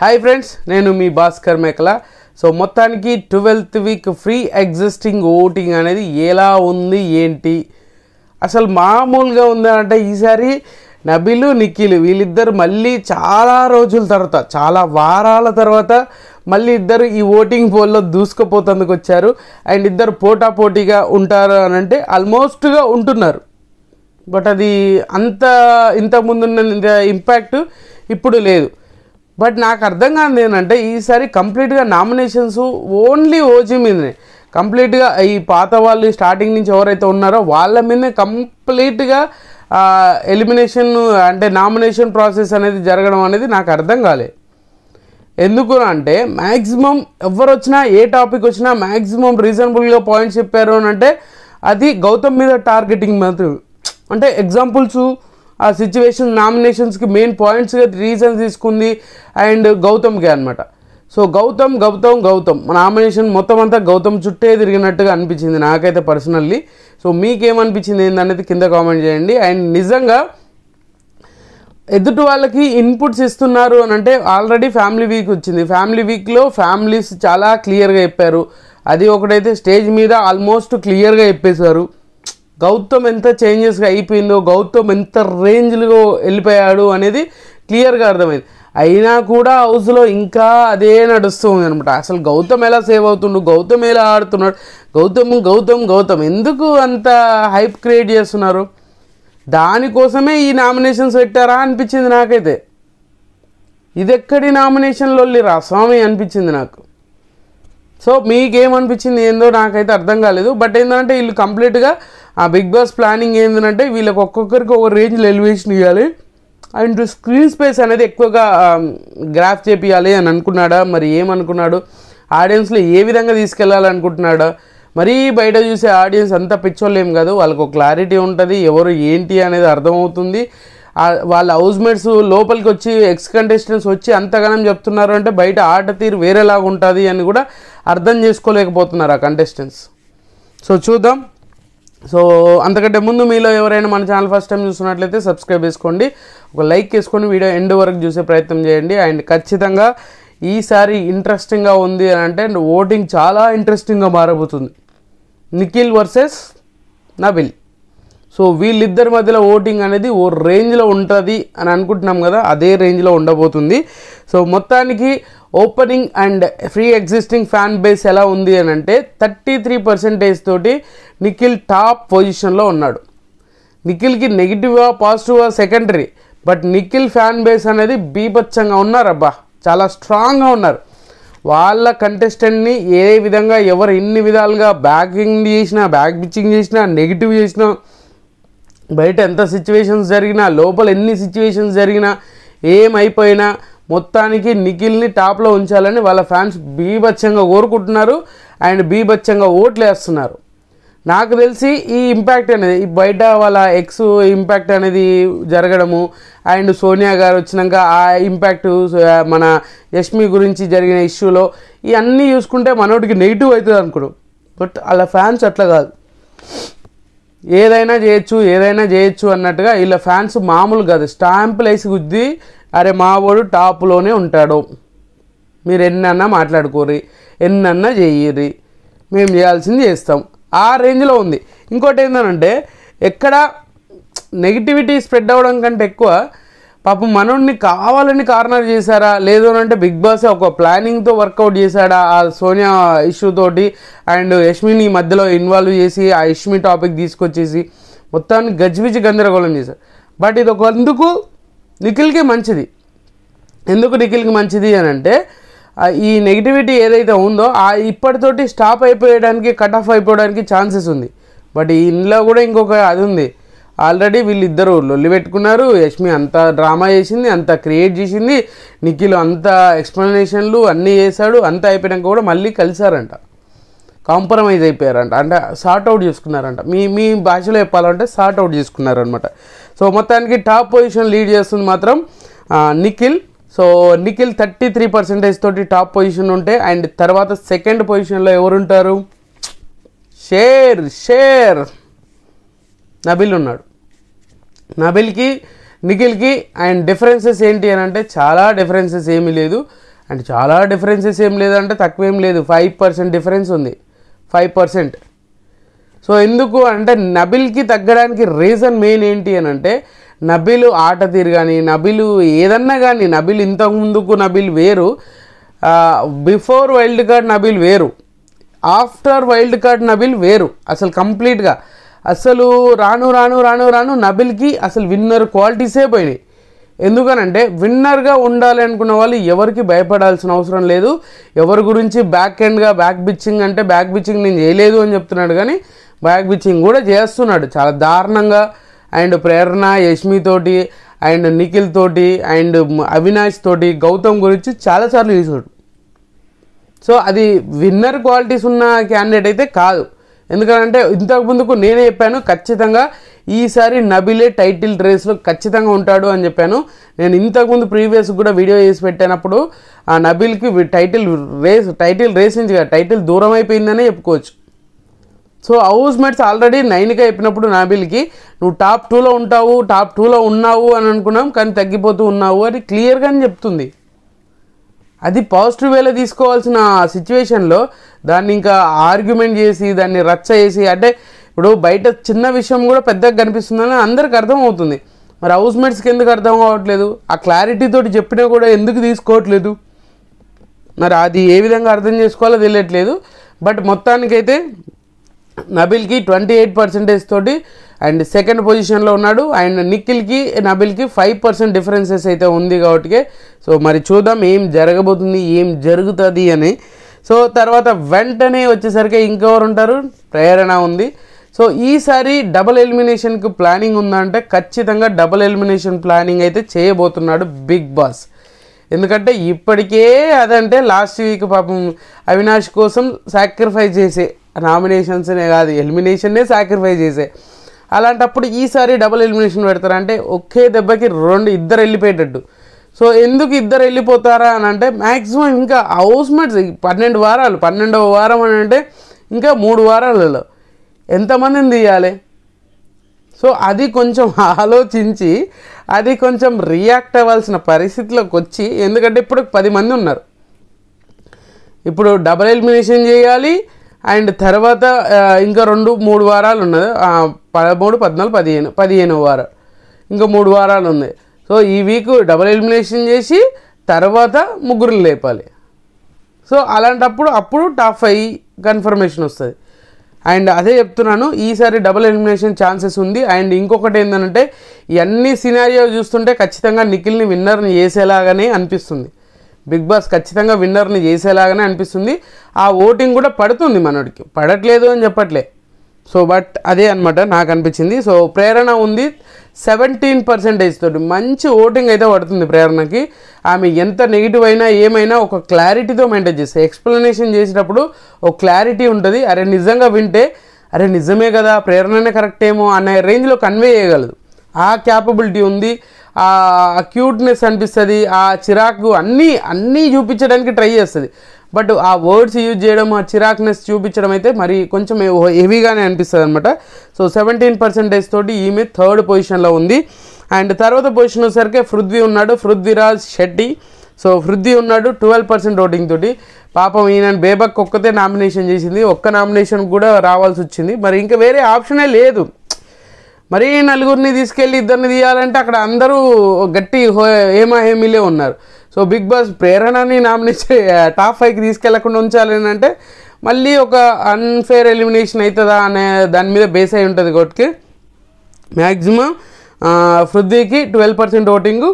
Hi friends, నేను మీ భాస్కర్ మేకల. So మొత్తానికి 12th week free existing voting అనేది ఎలా ఉంది ఏంటి, అసలు మామూలుగా ఉందా అంటే ఈసారి నబిల్ నిఖిల్ వీళ్ళిద్దరు మళ్ళీ చాలా రోజుల తర్వాత, చాలా వారాల తర్వాత మళ్ళీ ఇద్దరు ఈ ఓటింగ్ పోల్లో దూసుకుపోతందుకు వచ్చారు. అండ్ ఇద్దరు పోటాపోటీగా ఉంటారు అని అంటే ఆల్మోస్ట్గా ఉంటున్నారు. బట్ అది ఇంతకుముందున్న ఇంపాక్ట్ ఇప్పుడు లేదు. బట్ నాకు అర్థం కాదు ఏంటంటే ఈసారి కంప్లీట్గా నామినేషన్స్ ఓన్లీ ఓజీ మీదనే, కంప్లీట్గా ఈ పాత వాళ్ళు స్టార్టింగ్ నుంచి ఎవరైతే ఉన్నారో వాళ్ళ మీదనే కంప్లీట్గా ఎలిమినేషన్ అంటే నామినేషన్ ప్రాసెస్ అనేది జరగడం అనేది నాకు అర్థం కాలేదు. ఎందుకు అంటే మ్యాక్సిమం ఎవరు వచ్చినా ఏ టాపిక్ వచ్చినా మ్యాక్సిమం రీజనబుల్గా పాయింట్స్ చెప్పారు అని అంటే అది గౌతమ్ మీద టార్గెటింగ్ మాత్రం. అంటే ఎగ్జాంపుల్స్ ఆ సిచ్యువేషన్ నామినేషన్స్కి మెయిన్ పాయింట్స్గా రీజన్స్ తీసుకుంది అండ్ గౌతమ్కి అనమాట. సో గౌతమ్ నామినేషన్ మొత్తం అంతా గౌతమ్ చుట్టే తిరిగినట్టుగా అనిపించింది నాకైతే పర్సనల్లీ. సో మీకేమనిపించింది ఏందనేది కింద కామెంట్ చేయండి. అండ్ నిజంగా ఎదుటి వాళ్ళకి ఇన్పుట్స్ ఇస్తున్నారు అని అంటే ఆల్రెడీ ఫ్యామిలీ వీక్ వచ్చింది. ఫ్యామిలీ వీక్లో ఫ్యామిలీస్ చాలా క్లియర్గా చెప్పారు. అది ఒకటైతే స్టేజ్ మీద ఆల్మోస్ట్ క్లియర్గా చెప్పేశారు. గౌతమ్ ఎంత చేంజెస్గా అయిపోయిందో, గౌతమ్ ఎంత రేంజ్లో వెళ్ళిపోయాడు అనేది క్లియర్గా అర్థమైంది. అయినా కూడా హౌస్లో ఇంకా అదే నడుస్తూ ఉంది అనమాట. అసలు గౌతమ్ ఎలా సేవ్ అవుతుండు, గౌతమ్ ఎలా ఆడుతున్నాడు, గౌతమ్ ఎందుకు అంత హైప్ క్రియేట్ చేస్తున్నారు? దానికోసమే ఈ నామినేషన్స్ పెట్టారా అనిపించింది నాకైతే. ఇది ఎక్కడి నామినేషన్లో రా స్వామి అనిపించింది నాకు. సో మీకేమనిపించింది ఏందో నాకైతే అర్థం కాలేదు. బట్ ఏంటంటే వీళ్ళు కంప్లీట్గా ఆ బిగ్ బాస్ ప్లానింగ్ ఏంటంటే వీళ్ళకి ఒక్కొక్కరికి ఒక రేంజ్లో ఎలివేషన్ ఇవ్వాలి అండ్ స్క్రీన్ స్పేస్ అనేది ఎక్కువగా గ్రాఫ్ చేపియాలి అని అనుకున్నాడా, మరి ఏమనుకున్నాడు, ఆడియన్స్లో ఏ విధంగా తీసుకెళ్ళాలనుకుంటున్నాడా? మరీ బయట చూసే ఆడియన్స్ అంతా పిచ్చోళ్ళు ఏం కాదు, వాళ్ళకు ఒక క్లారిటీ ఉంటుంది, ఎవరు ఏంటి అనేది అర్థమవుతుంది. వాళ్ళ హౌస్మేట్స్ లోపలికి వచ్చి ఎక్స్ కంటెస్టెంట్స్ వచ్చి అంతగానం చెప్తున్నారు అంటే బయట ఆట తీరు వేరేలాగా ఉంటుంది అని కూడా అర్థం చేసుకోలేకపోతున్నారు ఆ కంటెస్టెంట్స్. సో చూద్దాం. సో అంతకంటే ముందు మీలో ఎవరైనా మన ఛానల్ ఫస్ట్ టైం చూస్తున్నట్లయితే సబ్స్క్రైబ్ చేసుకోండి, ఒక లైక్ చేసుకొని వీడియో ఎండ్ వరకు చూసే ప్రయత్నం చేయండి. అండ్ ఖచ్చితంగా ఈసారి ఇంట్రెస్టింగ్గా ఉంది అని అంటే ఓటింగ్ చాలా ఇంట్రెస్టింగ్గా మారబోతుంది. నిఖిల్ వర్సెస్ నబిల్. సో వీళ్ళిద్దరి మధ్యలో ఓటింగ్ అనేది ఓ రేంజ్లో ఉంటుంది అని అనుకుంటున్నాం కదా, అదే రేంజ్లో ఉండబోతుంది. సో మొత్తానికి opening and free existing fan base ఎలా ఉంది అని అంటే 33% తోటి నిఖిల్ టాప్ పొజిషన్లో ఉన్నాడు. నిఖిల్కి నెగిటివ్గా పాజిటివ్గా secondary, but Nikhil fan base అనేది బీభత్సంగా ఉన్నారు. అబ్బా చాలా స్ట్రాంగ్గా ఉన్నారు. వాళ్ళ కంటెస్టెంట్ని ఏ విధంగా ఎవరు ఎన్ని విధాలుగా బ్యాక్ పిచ్చింగ్ చేసినా నెగిటివ్ చేసినా, బయట ఎంత సిచ్యువేషన్స్ జరిగినా, లోపల ఎన్ని సిచ్యువేషన్స్ జరిగినా, ఏమైపోయినా మొత్తానికి నిఖిల్ని టాప్లో ఉంచాలని వాళ్ళ ఫ్యాన్స్ బీభత్సంగా కోరుకుంటున్నారు అండ్ బీభత్సంగా ఓట్లు వేస్తున్నారు. నాకు తెలిసి ఈ ఇంపాక్ట్ అనేది బయట వాళ్ళ ఎక్స్ ఇంపాక్ట్ అనేది జరగడము అండ్ సోనియా గారు వచ్చినాక ఆ ఇంపాక్ట్, మన యష్మి గురించి జరిగిన ఇష్యూలో ఇవన్నీ చూసుకుంటే మనోడికి నెగిటివ్ అవుతుంది అనుకోడు. బట్ వాళ్ళ ఫ్యాన్స్ అట్లా కాదు, ఏదైనా చేయొచ్చు అన్నట్టుగా వీళ్ళ ఫ్యాన్స్ మామూలు కాదు. స్టాంపులు వేసి గుద్ది అరే మా వాడు టాప్లోనే ఉంటాడు, మీరు ఎన్నన్నా మాట్లాడుకోరి, ఎన్నన్నా చెయ్యరి, మేము చేయాల్సింది చేస్తాం, ఆ రేంజ్లో ఉంది. ఇంకోటి ఏంటంటే ఎక్కడ నెగిటివిటీ స్ప్రెడ్ అవ్వడం కంటే ఎక్కువ పాపం మనోడిని కావాలని కార్నర్ చేశారా, లేదు అంటే బిగ్ బాస్ ఒక ప్లానింగ్తో వర్కౌట్ చేశాడా ఆ సోనియా ఇష్యూ తోటి అండ్ యష్మిని మధ్యలో ఇన్వాల్వ్ చేసి ఆ యష్మి టాపిక్ తీసుకొచ్చేసి మొత్తాన్ని గజిబిజి గందరగోళం చేశారు. బట్ ఇది ఒక ఎందుకు నిఖిల్కి మంచిది. ఎందుకు నిఖిల్కి మంచిది అని అంటే ఈ నెగిటివిటీ ఏదైతే ఉందో ఇప్పటితోటి స్టాప్ అయిపోయడానికి, కట్ ఆఫ్ అయిపోవడానికి ఛాన్సెస్ ఉంది. బట్ ఇందులో కూడా ఇంకొక అది ఉంది, ఆల్రెడీ వీళ్ళిద్దరూ లొల్లి పెట్టుకున్నారు. యష్మి అంత డ్రామా చేసింది, అంత క్రియేట్ చేసింది, నిఖిల్ అంత ఎక్స్ప్లెనేషన్లు అన్నీ చేశాడు. అంతా అయిపోయాక కూడా మళ్ళీ కలిసారంట, కాంప్రమైజ్ అయిపోయారంట, అంటే సార్ట్ అవుట్ చేసుకున్నారంట. మీ భాషలో చెప్పాలంటే సార్ట్ అవుట్ చేసుకున్నారనమాట. సో మొత్తానికి టాప్ పొజిషన్ లీడ్ చేస్తుంది మాత్రం నిఖిల్. సో నిఖిల్ 33% తోటి టాప్ పొజిషన్ ఉంటే అండ్ తర్వాత సెకండ్ పొజిషన్లో ఎవరుంటారు? షేర్ నబిల్ ఉన్నాడు. నబిల్కి నిఖిల్కి. అండ్ డిఫరెన్సెస్ ఏంటి అని అంటే చాలా డిఫరెన్సెస్ ఏమీ లేదు. అండ్ చాలా డిఫరెన్సెస్ ఏం లేదంటే తక్కువేం లేదు, 5% డిఫరెన్స్ ఉంది, 5%. సో ఎందుకు అంటే నబిల్కి తగ్గడానికి రీజన్ మెయిన్ ఏంటి అని అంటే నబిల్ ఆట తీరు కానీ, నబిల్ ఏదన్నా కానీ, నబిల్ ఇంతకు ముందుకు నబిల్ వేరు, బిఫోర్ వైల్డ్ కార్డ్ నబిల్ వేరు, ఆఫ్టర్ వైల్డ్ కార్డ్ నబిల్ వేరు అసలు కంప్లీట్గా. అసలు రాను రాను రాను రాను నబిల్కి అసలు విన్నర్ క్వాలిటీసే పోయినాయి. ఎందుకనంటే విన్నర్గా ఉండాలి అనుకున్న వాళ్ళు ఎవరికి భయపడాల్సిన అవసరం లేదు. ఎవరి గురించి బ్యాక్ ఎండ్గా బ్యాక్ బిచ్చింగ్ అంటే బ్యాక్ బిచ్చింగ్ నేను చేయలేదు అని చెప్తున్నాడు, కానీ బ్యాక్ బిచ్చింగ్ కూడా చేస్తున్నాడు చాలా దారుణంగా. అండ్ ప్రేరణ, యష్మి తోటి, అండ్ నిఖిల్ తోటి, అండ్ అవినాష్ తోటి, గౌతమ్ గురించి చాలాసార్లు చేశాడు. సో అది విన్నర్ క్వాలిటీస్ ఉన్న క్యాండిడేట్ అయితే కాదు. ఎందుకంటే ఇంతకు ముందుకు నేనే చెప్పాను ఖచ్చితంగా ఈసారి నబిలే టైటిల్ రేస్లో ఖచ్చితంగా ఉంటాడు అని చెప్పాను. నేను ఇంతకుముందు ప్రీవియస్ కూడా వీడియో చేసి పెట్టినప్పుడు ఆ నబిల్కి టైటిల్ రేస్ నుంచి టైటిల్ దూరం అయిపోయిందనే చెప్పుకోవచ్చు. సో హౌస్ మేట్స్ ఆల్రెడీ 9గా చెప్పినప్పుడు నబిల్కి నువ్వు టాప్ 2లో ఉంటావు, టాప్ 2లో ఉన్నావు అని అనుకున్నాం, కానీ తగ్గిపోతూ ఉన్నావు అని క్లియర్గానే చెప్తుంది. అది పాజిటివ్ వేలో తీసుకోవాల్సిన సిచ్యువేషన్లో దాన్ని ఇంకా ఆర్గ్యుమెంట్ చేసి దాన్ని రచ్చ చేసి, అంటే ఇప్పుడు బయట చిన్న విషయం కూడా పెద్దగా కనిపిస్తుందని అందరికి అర్థమవుతుంది. మరి హౌస్ మేట్స్కి ఎందుకు అర్థం కావట్లేదు? ఆ క్లారిటీ తోటి చెప్పినా కూడా ఎందుకు తీసుకోవట్లేదు? మరి అది ఏ విధంగా అర్థం చేసుకోవాలో తెలియట్లేదు. బట్ మొత్తానికైతే నబిల్కి 28% తోటి అండ్ సెకండ్ పొజిషన్లో ఉన్నాడు. అండ్ నిఖిల్కి నబిల్కి 5% డిఫరెన్సెస్ అయితే ఉంది కాబట్టి. సో మరి చూద్దాం ఏం జరగబోతుంది, ఏం జరుగుతుంది అని. సో తర్వాత వెంటనే వచ్చేసరికి ఇంకెవరు ఉంటారు? ప్రేరణ ఉంది. సో ఈసారి డబుల్ ఎలిమినేషన్కి ప్లానింగ్ ఉందంటే ఖచ్చితంగా డబుల్ ఎలిమినేషన్ ప్లానింగ్ అయితే చేయబోతున్నాడు బిగ్ బాస్. ఎందుకంటే ఇప్పటికే అదంటే లాస్ట్ వీక్ పాపం అవినాష్ కోసం సాక్రిఫైస్ చేసే, నామినేషన్స్నే కాదు ఎలిమినేషన్నే సాక్రిఫైస్ చేసే. అలాంటప్పుడు ఈసారి డబుల్ ఎలిమినేషన్ పెడతారంటే ఒకే దెబ్బకి ఇద్దరు వెళ్ళిపోయేటట్టు. సో ఎందుకు ఇద్దరు వెళ్ళిపోతారా అని అంటే మ్యాక్సిమం ఇంకా హౌస్ మేట్స్ 12 వారాలు, 12వ వారం అని అంటే ఇంకా 3 వారాలలో ఎంతమందిని తీయాలి? సో అది కొంచెం ఆలోచించి అది కొంచెం రియాక్ట్ అవ్వాల్సిన పరిస్థితిలోకి వచ్చి, ఎందుకంటే ఇప్పుడు 10 మంది ఉన్నారు, ఇప్పుడు డబుల్ ఎలిమినేషన్ చేయాలి. అండ్ తర్వాత ఇంకా 2-3 వారాలు ఉన్నది, 13, 14, 15వ వారం, ఇంకా 3 వారాలు ఉంది. సో ఈ వీక్ డబుల్ ఎలిమినేషన్ చేసి తర్వాత ముగ్గురిని లేపాలి. సో అలాంటప్పుడు టాప్ 5 కన్ఫర్మేషన్ వస్తుంది. అండ్ అదే చెప్తున్నాను, ఈసారి డబుల్ ఎలిమినేషన్ ఛాన్సెస్ ఉంది. అండ్ ఇంకొకటి ఏంటంటే ఇవన్నీ సినారియో చూస్తుంటే ఖచ్చితంగా నిఖిల్ని విన్నర్ని చేసేలాగానే అనిపిస్తుంది. బిగ్ బాస్ ఖచ్చితంగా విన్నర్ని చేసేలాగానే అనిపిస్తుంది. ఆ ఓటింగ్ కూడా పడుతుంది, మనోడికి పడట్లేదు అని చెప్పట్లే. సో బట్ అదే అనమాట నాకు అనిపించింది. సో ప్రేరణ ఉంది 17% తోటి మంచి ఓటింగ్ అయితే పడుతుంది ప్రేరణకి. ఆమె ఎంత నెగిటివ్ అయినా ఏమైనా ఒక క్లారిటీతో మెయింటైన్ చేస్తుంది. ఎక్స్ప్లెనేషన్ చేసేటప్పుడు ఒక క్లారిటీ ఉంటుంది. అరే నిజంగా వింటే అరే నిజమే కదా, ప్రేరణనే కరెక్ట్ ఏమో అనే రేంజ్లో కన్వే చేయగలదు. ఆ క్యాపబిలిటీ ఉంది. ఆ క్యూట్నెస్ అనిపిస్తుంది, ఆ చిరాకు అన్నీ చూపించడానికి ట్రై చేస్తుంది. బట్ ఆ వర్డ్స్ యూజ్ చేయడం, ఆ చిరాక్నెస్ చూపించడం అయితే మరి కొంచెం హెవీగానే అనిపిస్తుంది అనమాట. సో 17% తోటి ఈమె 3rd పొజిషన్లో ఉంది. అండ్ తర్వాత పొజిషన్ వచ్చేసరికి పృథ్వీ ఉన్నాడు, పృథ్వీరాజ్ శెట్టి. సో పృథ్వీ ఉన్నాడు 12% ఓటింగ్ తోటి. పాపం ఈయన బేబక్ ఒక్కతే నామినేషన్ చేసింది, ఒక్క నామినేషన్ కూడా రావాల్సి వచ్చింది. మరి ఇంకా వేరే ఆప్షనే లేదు. మరీ 4గురిని తీసుకెళ్ళి 2ని తీయాలంటే అక్కడ అందరూ గట్టి హేమీలే ఉన్నారు. సో బిగ్ బాస్ ప్రేరణని నామినేషన్ టాప్ 5కి తీసుకెళ్లకుండా ఉంచాలని అంటే మళ్ళీ ఒక అన్ఫేర్ ఎలిమినేషన్ అవుతుందా అనే దాని మీద బేస్ అయి ఉంటుంది. కాబట్టి మ్యాక్సిమం పృథ్వీకి 12% ఓటింగు,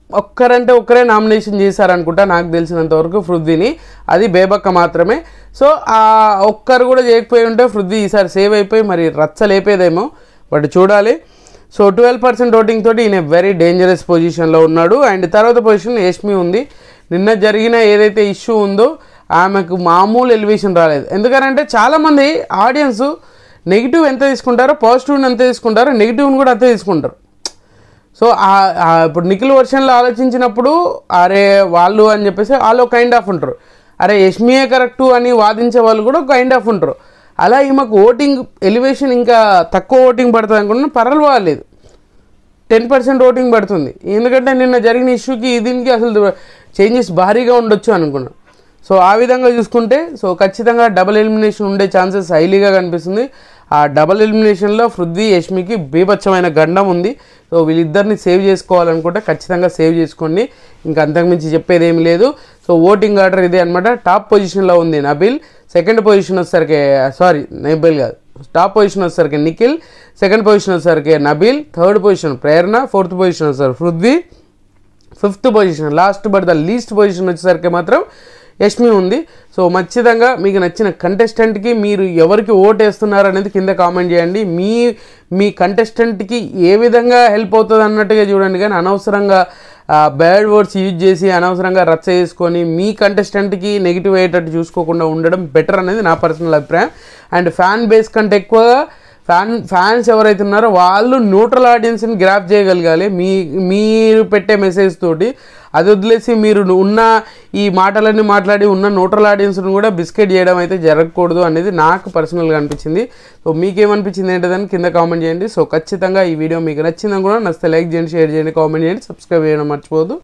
ఒక్కరంటే ఒక్కరే నామినేషన్ చేశారనుకుంటా నాకు తెలిసినంతవరకు పృథ్వీని, అది బేబక్క మాత్రమే. సో ఆ ఒక్కరు కూడా చేయకపోయి ఉంటే పృథ్వీ ఈసారి సేవ్ అయిపోయి మరి రచ్చలేపేదేమో, బట్ చూడాలి. సో 12% ఓటింగ్ తోటి ఈయన వెరీ డేంజరస్ పొజిషన్లో ఉన్నాడు. అండ్ తర్వాత పొజిషన్ యష్మి ఉంది. నిన్న జరిగిన ఏదైతే ఇష్యూ ఉందో ఆమెకు మామూలు ఎలివేషన్ రాలేదు. ఎందుకంటే చాలామంది ఆడియన్స్ నెగిటివ్ ఎంత తీసుకుంటారో పాజిటివ్ని ఎంత తీసుకుంటారో నెగిటివ్ని కూడా అంతే తీసుకుంటారు. సో ఇప్పుడు నిఖిల్ వర్షన్లో ఆలోచించినప్పుడు అరే వాళ్ళు అని చెప్పేసి వాళ్ళు కైండ్ ఆఫ్ ఉంటారు, అరే యష్మియే కరెక్టు అని వాదించే వాళ్ళు కూడా కైండ్ ఆఫ్ ఉంటారు. అలా ఈమెకు ఓటింగ్ ఎలివేషన్ ఇంకా తక్కువ ఓటింగ్ పడుతుంది అనుకున్నా పర్వాలేదు, 10% ఓటింగ్ పడుతుంది. ఎందుకంటే నిన్న జరిగిన ఇష్యూకి దీనికి అసలు చేంజెస్ భారీగా ఉండొచ్చు అనుకున్నాను. సో ఆ విధంగా చూసుకుంటే సో ఖచ్చితంగా డబుల్ ఎలిమినేషన్ ఉండే ఛాన్సెస్ హైలీగా కనిపిస్తుంది. ఆ డబుల్ ఎలిమినేషన్లో పృథ్వీ, యష్మికి బీభత్సమైన గండం ఉంది. సో వీళ్ళిద్దరిని సేవ్ చేసుకోవాలనుకుంటే ఖచ్చితంగా సేవ్ చేసుకోండి. ఇంకా అంతకుమించి చెప్పేది ఏమి లేదు. సో ఓటింగ్ ఆర్డర్ ఇదే అనమాట. టాప్ పొజిషన్లో ఉంది నబిల్, సెకండ్ పొజిషన్ వచ్చేసరికి నబిల్ కాదు, టాప్ పొజిషన్ వచ్చేసరికి నిఖిల్, సెకండ్ పొజిషన్ వచ్చేసరికి నబిల్, థర్డ్ పొజిషన్ ప్రేరణ, ఫోర్త్ పొజిషన్ వచ్చేసరికి Prithvi, fifth position last but the least position వచ్చేసరికి మాత్రం యష్మి ఉంది. సో ఖచ్చితంగా మీకు నచ్చిన కంటెస్టెంట్కి మీరు ఎవరికి ఓట్ వేస్తున్నారు అనేది కింద కామెంట్ చేయండి. మీ కంటెస్టెంట్కి ఏ విధంగా హెల్ప్ అవుతుంది అన్నట్టుగా చూడండి, కానీ అనవసరంగా బ్యాడ్ వర్డ్స్ యూజ్ చేసి అనవసరంగా రచ్చ చేసుకొని మీ కంటెస్టెంట్కి నెగిటివ్ అయ్యేటట్టు చూసుకోకుండా ఉండడం బెటర్ అనేది నా పర్సనల్ అభిప్రాయం. అండ్ ఫ్యాన్ బేస్ కంటే ఎక్కువగా ఫ్యాన్స్ ఎవరైతే ఉన్నారో వాళ్ళు న్యూట్రల్ ఆడియన్స్ని గ్రాప్ చేయగలగాలి మీరు పెట్టే మెసేజ్ తోటి. అది వదిలేసి మీరు ఉన్న ఈ మాటలన్నీ మాట్లాడి ఉన్న న్యూట్రల్ ఆడియన్స్ని కూడా బిస్కెట్ చేయడం అయితే జరగకూడదు అనేది నాకు పర్సనల్గా అనిపించింది. సో మీకేమనిపించింది ఏంటదని కింద కామెంట్ చేయండి. సో ఖచ్చితంగా ఈ వీడియో మీకు నచ్చిందని కూడా నచ్చితే లైక్ చేయండి, షేర్ చేయండి, కామెంట్ చేయండి, సబ్స్క్రైబ్ చేయడం మర్చిపోవద్దు.